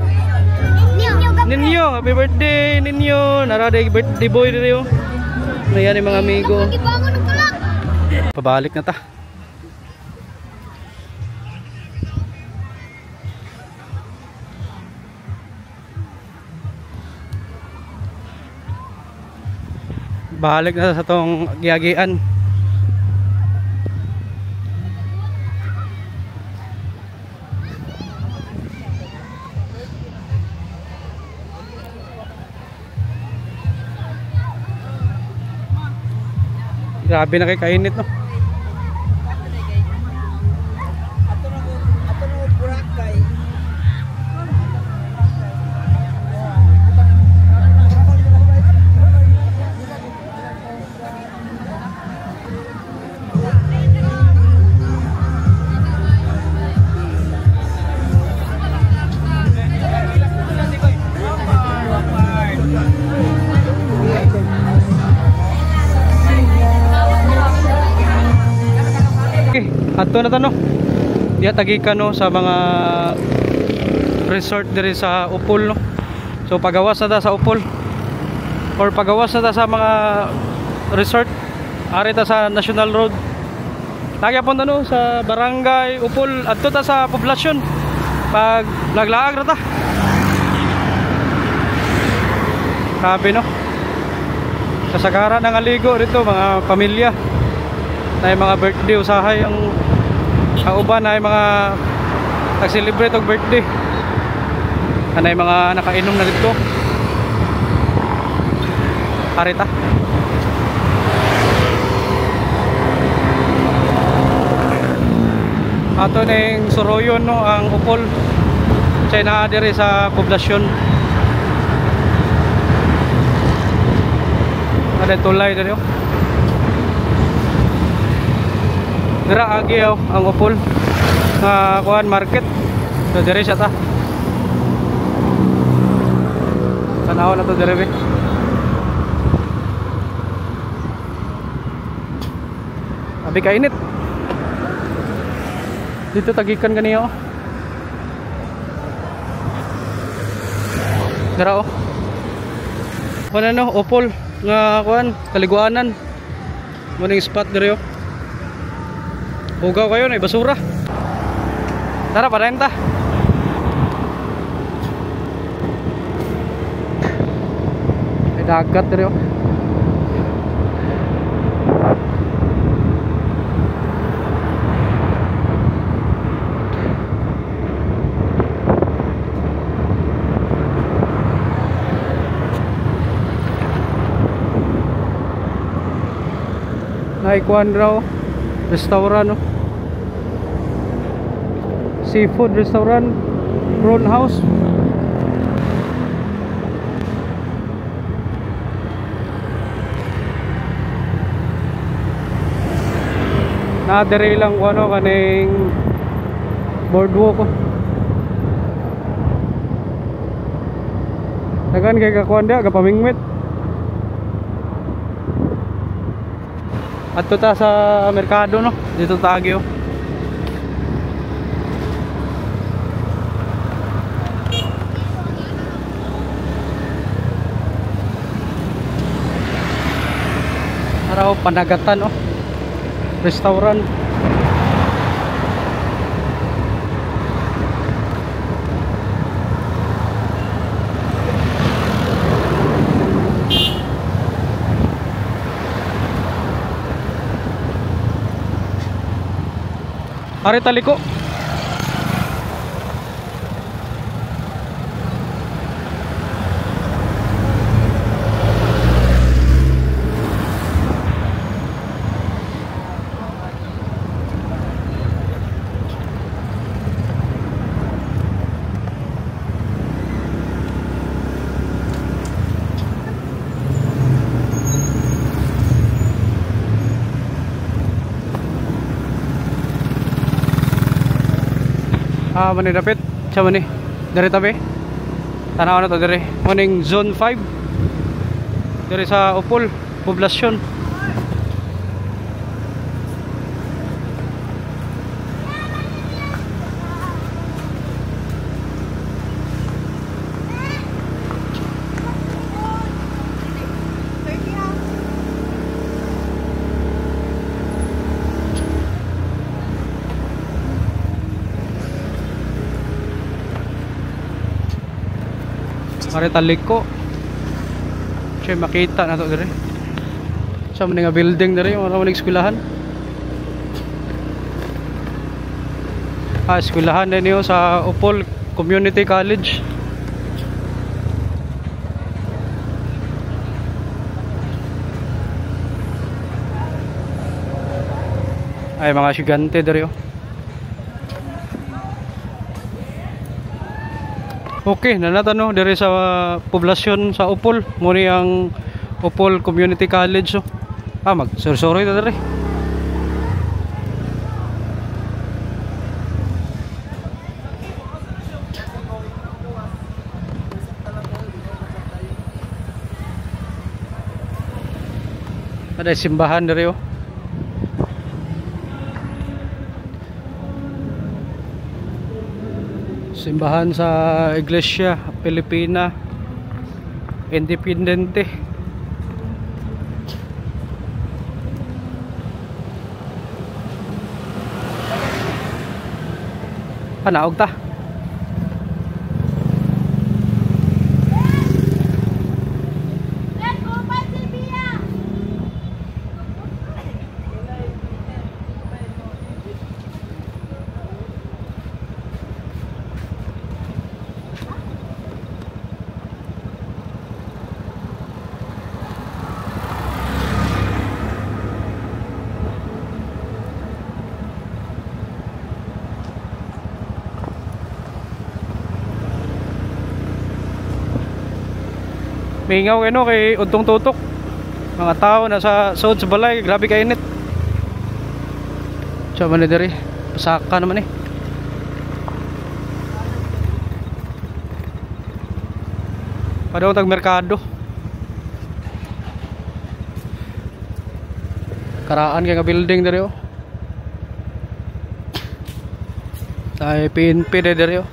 Ninyo. Happy birthday Ninyo. Nara day birthday boy diri oh. Ayan yung mga amigo. Pabalik na ta. Balik na sa tong giyagian. Grabe na kay kainit no. Ato na tanong. Diya tagikan no sa mga resort diri sa Upol no. So pagawas na ta sa Upol or pagawas na ta sa mga resort ari ta sa National Road. Lagi pon no sa barangay Upol adto ta sa poblasyon. Pag laglaag ra ta. Grabe no. Kasagaran ng aligo dito mga pamilya. Nay mga birthday usahay ang uban ay mga nag-celebrate og birthday. Anay mga nakainom na dito. Arita. Ato ning Soroyon no ang Upol. Say na diri sa poblasyon. Ada tulay diri oh. Dira agi oh, ang Upol nga kuan market. So dire siya ta. Tanaw na to dire be. Abi kainit. Dito tagikan ganiya oh. Dira oh. Kuan no Upol nga kuan kaliguanan. Muning spot dire oh. Hugaw kayo na basura. Tara parenta. Ay dagat diri oh. Naikuan raw restaurant no. seafood restaurant, prawn house. Nadere lang ko ano kaning boardwalk ko. Dagan kay kakuan dia kapamingwit. Adto ta sa merkado no, dito Tagyo. Araw panagatan oh. Restaurant. Ari taliko. Mani dapit sa mani dari tabi tanaw na to dari morning zone 5 dari sa Upol poblasyon. Mari taliko. Siya makita na to dire. Sa mga building dire, mga mga eskwelahan. Eskwelahan din yo sa Upol Community College. Ay mga estudyante dire yo. Okay, nanatano dire sa poblasyon sa Upol, muni ang Upol Community College. Mag-sorry ta dire. Ada simbahan dire oh. Simbahan sa Iglesia Pilipina Independente. Panaog ta. Mingaw kayo no, kay untong tutok. Mga tao nasa suod sa balay, grabe ka init. Siya man diri, pasaka naman eh. Padaw tag merkado. Karaan kay nga building diri oh. Ay PNP diri oh.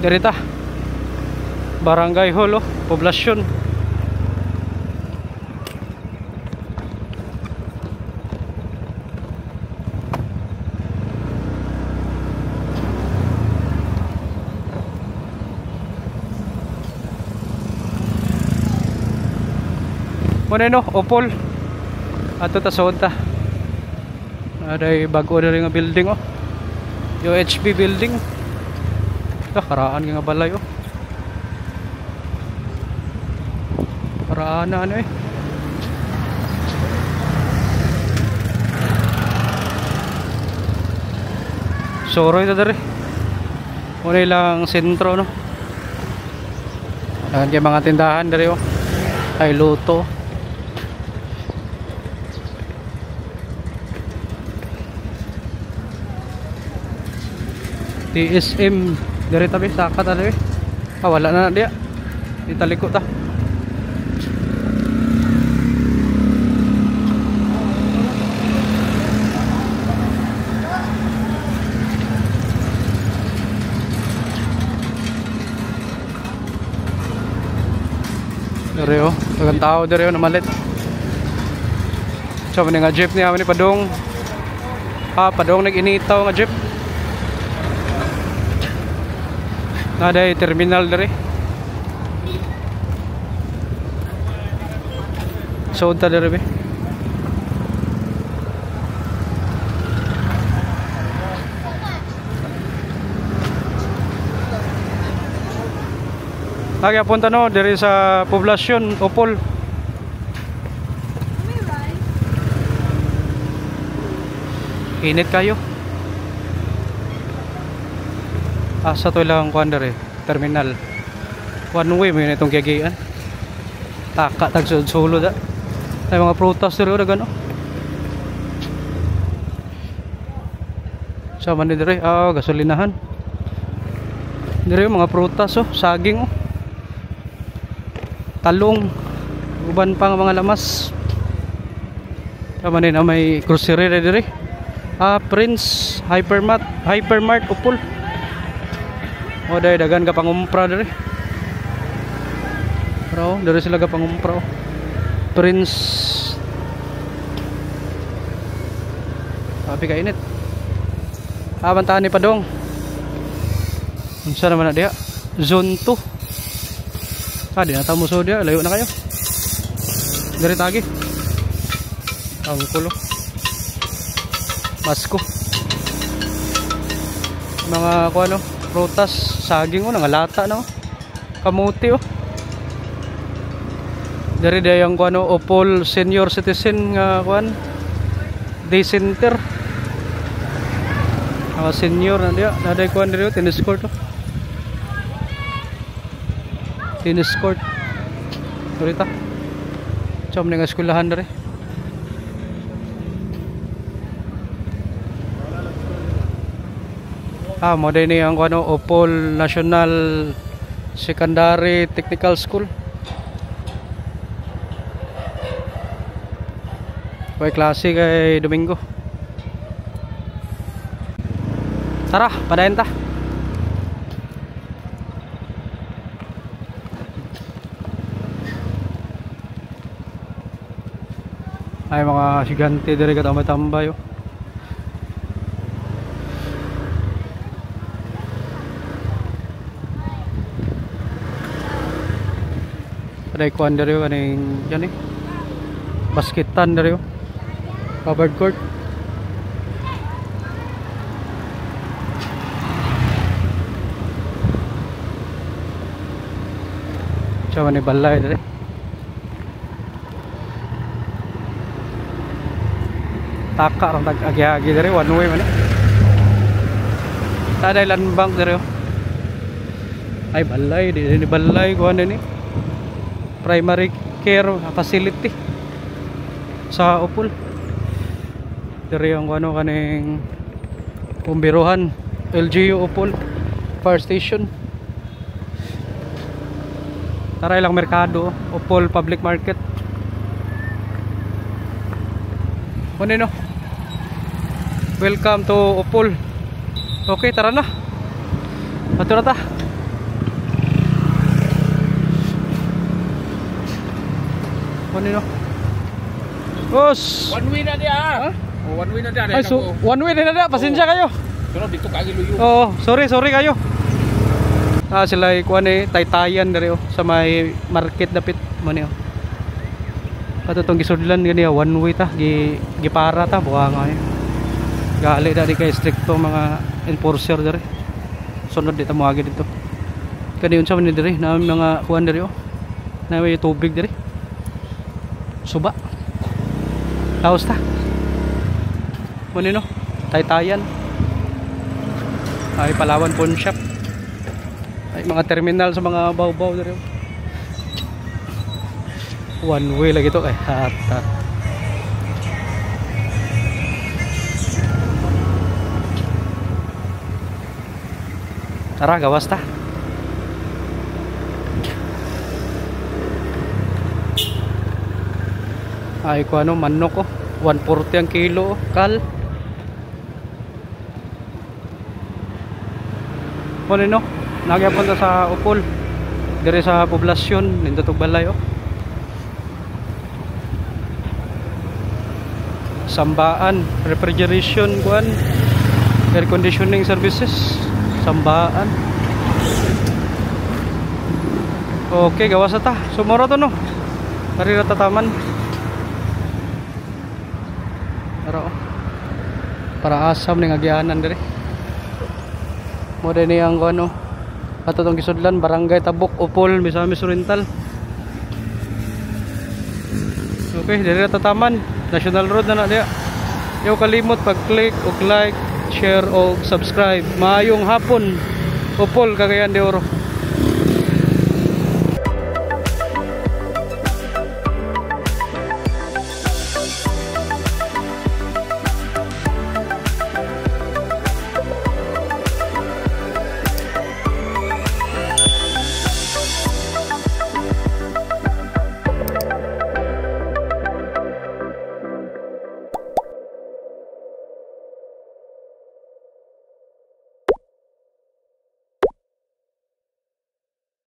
Derita Barangay Hall oh, poblasyon. Muna no, Opol. Ato ta sa unta. Aday bago na rin nga building oh. Yung HB building. Ito, karaan nga balay oh. Karaan na ano eh. Soro ito dari. Muna ilang sentro no. Ayan kaya mga tindahan dari oh. Ay luto. TSM dari tabi sakat ada eh. Ah wala na dia. Italiko ta. Dari oh, tagang tao dari oh namalit. So man nga jeep niya ni padong. Padong nag-initaw nga jeep. Ada terminal dari. So unta dari be. Kaya punta no dari sa poblasyon Opol. Init kayo. Asa to lang kuan dari terminal. One way mo yun itong gigian. Taka tag sulod da. Ay mga prutas diri ora gano. Sa man diri gasolinahan. Diri mga prutas oh, saging oh. Talong, uban pang mga lamas. Kaman na may grocery diri. Prince, Hypermart Opol. O day dagan ka pangumpra diri. Pero diri sila ka pangumpra. Prince. Sabi ka init. Bantahan ni padong. Unsa naman na dia? Zone 2. Di na tamo so dia, layo na kayo. Dari tagi. Ang kulo. Masko. Mga kuano, prutas, saging oh, nangalata na oh. Kamuti oh. Dari dayang kuano Opol senior citizen nga kuan. Day center. Mga senior na dia, naday kuan diri tennis court oh. Tennis court. Turita. Chom nga eskwelahan dere. Mo din ni ang kuno Opol National Secondary Technical School. May klase kay Domingo. Tara, padayon ta. Ay mga sigante diri ka tambay-tambay oh. Paday kuan diri kaning yan eh. Basketan diri oh. Covered court. Siya man balay diri. Taka rang agi-agi dari one way man. Taday land bank dari. Ay balay di balay ko ano ni. Primary care facility sa Opol. Dari ang ano kaning pumbiruhan LGU Opol Fire Station. Tara ilang merkado Opol Public Market. Kuno no. Welcome to Opol. Okay, tara na. Ato na ta. Kuno no. Bos. One way na dia. Oh, one way na dia. Ay, so, one way na dia. Pasensya kayo. Pero dito kagi luyo. Oo, sorry kayo. Sila kuan eh taytayan diri oh sa may market dapit mo niyo. Ato tong gisudlan gani one way ta, gipara ta buha nga. Gali da di kay stricto mga enforcer diri. Sunod dito mo agi dito. Kani unsa man ni diri na mga kuan diri oh. Na may tubig diri. Suba. Taos ta. Muni no. Taytayan. Ay Palawan Pawn Shop. Ay mga terminal sa mga baw-baw diri. One way lagi to kay hata. Tara gawas ta. Ay ko ano manok ko 140 ang kilo kal. Kuno no nagyapon ta sa Upol dire sa poblasyon nindot og balay oh. Sambaan refrigeration kuan air conditioning services Sambaan. Okay gawas ta sumoro to no hari ra tataman. Para asam ning agyanan dire. Mo ni ang ano ato tong gisudlan Barangay Tabok Upol Misamis Oriental. Okay dire tataman National Road na diya. Yaw kalimot pag-click og like, share og subscribe. Maayong hapon Upol Cagayan de Oro.